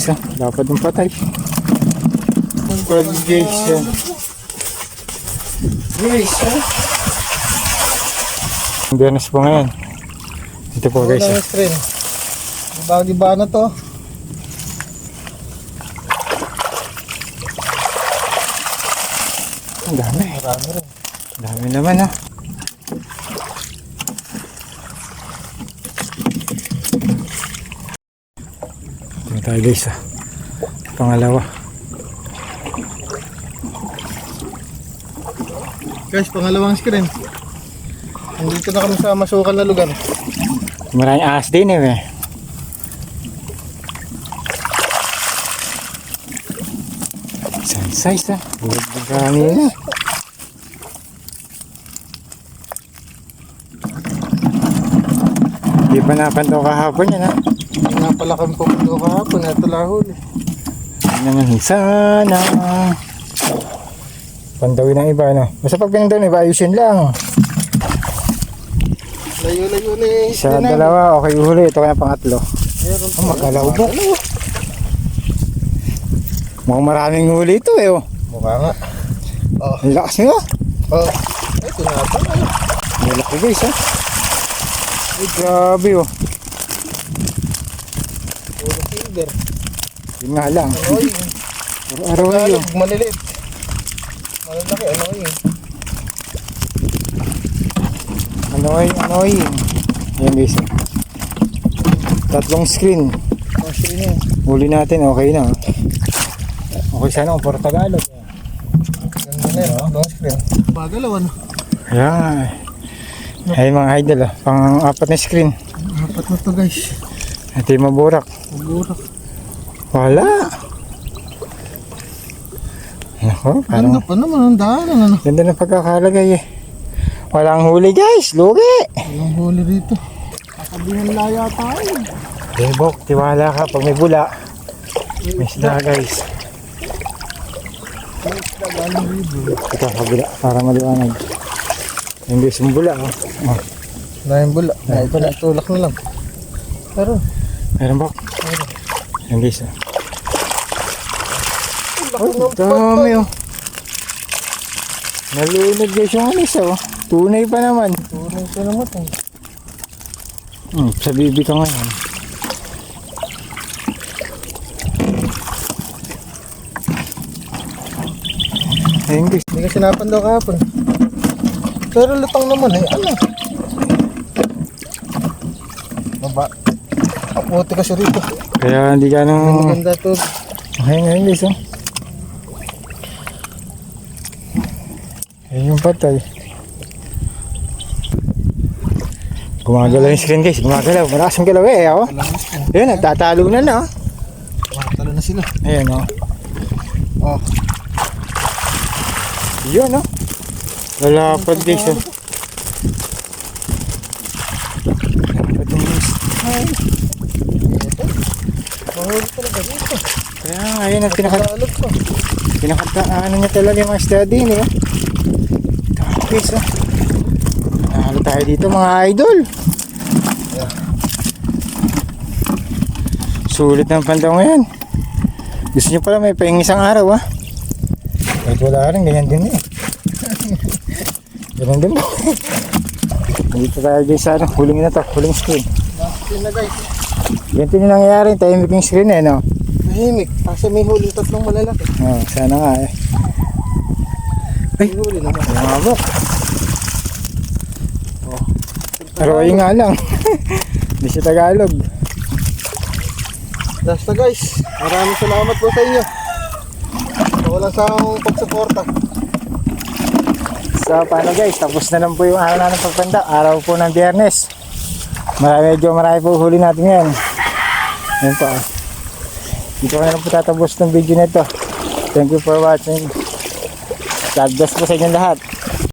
Isa, dapat ng patay. Pag guys, guys, Biyernes po ngayon. Ito po guys. Iba na to. Ang dami. Marami rin. Dami naman ha. Ito na tayo guys ha. Pangalawa. Guys, pangalawang screen. Nandito na kami sa masukal na lugar. Maraming ahas din eh. Isang size ha. Bulog ng kanina. Di pa napanto kahapon yan ha. Hindi nga pala kami pupunto kahapon. Ito lahuli. Naman sana. Pantawin ng iba no. Basta pag pinagdawin iba ayusin lang. Layo-layo na yung Isa, dalawa, okay huli. Ito kaya pangatlo. Meron pa. Magalaw po. Mukhang maraming huli ito eh oh. Mukha nga. Oh. Ang lakas nyo. Oh. Ay, tinapang. Malaki guys ha. Ay grabe oh. Puro silver. Yun nga lang. Ano yun? Puro araw yun. Malilit. Malalaki, ano yun? Annoying. Ayan guys. Tatlong screen. Oh, screen yun. Huli natin, okay na. Okay sana kung puro Tagalog. Ganda na yun, long screen. Pagalaw, ano? Ayan. Ay mga idol ah. Pang-apat na screen. Apat na to guys. Ito yung maburak. Maburak. Wala. Nako, Ganda parang pa naman, ang daanan, ano? ganda ng pagkakalagay eh. Walang huli guys, lugi. Walang huli rito. Kakabihan laya tayo. Debok, tiwala ka pag may bula. May isda guys. Galing ribo. Ito kabila para maliwanag. Yung guys yung bula oh. Oh. Dahil bula. Dahil pala, tulak na lang. Pero, Meron bok. Yung guys oh. laki ng Dami oh. Nalunod guys yung anis oh. Tunay pa naman. Tunay ka naman eh. Sa bibi ka ngayon. Ayun guys. Hindi ka sinapan daw kahapon. Pero lutang naman eh. Ano? Baba. Kaputi kasi rito. Kaya hindi ka nung... Maganda to. Ayun guys oh. Ayun yung patay. Gumagalaw yung screen guys. Gumagalaw. Malakas yung galaw eh oh. Ayun, nagtatalo na na oh. Makatalo na sila. Ayan oh. Oh. Yun oh. Lalapad guys oh. Lalapad yung guys. Mahuli talaga dito. Kaya ayun ang Tagalog ko. ano niya talaga yung mga study niya. Ito guys oh. Nahalo tayo dito mga idol. Sulit ng pandaw ngayon. Gusto nyo pala may pahingi isang araw ah. Kahit wala rin, ganyan din eh. Ganyan din po. Dito tayo guys sa huling na to, huling screen. Last screen na guys. Ganito yung nangyayari, tahimik yung screen eh no. Tahimik. Kasi may huling tatlong malalaki. Oh, sana nga eh. Ay, May huli naman. lumabok. Pero ayun nga lang. Hindi siya Tagalog. Last na guys. Maraming salamat po sa inyo. Walang sawang pagsuporta. So paano guys, tapos na lang po yung araw na ng pagpanda. Araw po ng Biyernes. Marami po huli natin yan. Yan po. Dito ko na lang po tatapos ng video nito. Thank you for watching. God bless po sa inyong lahat.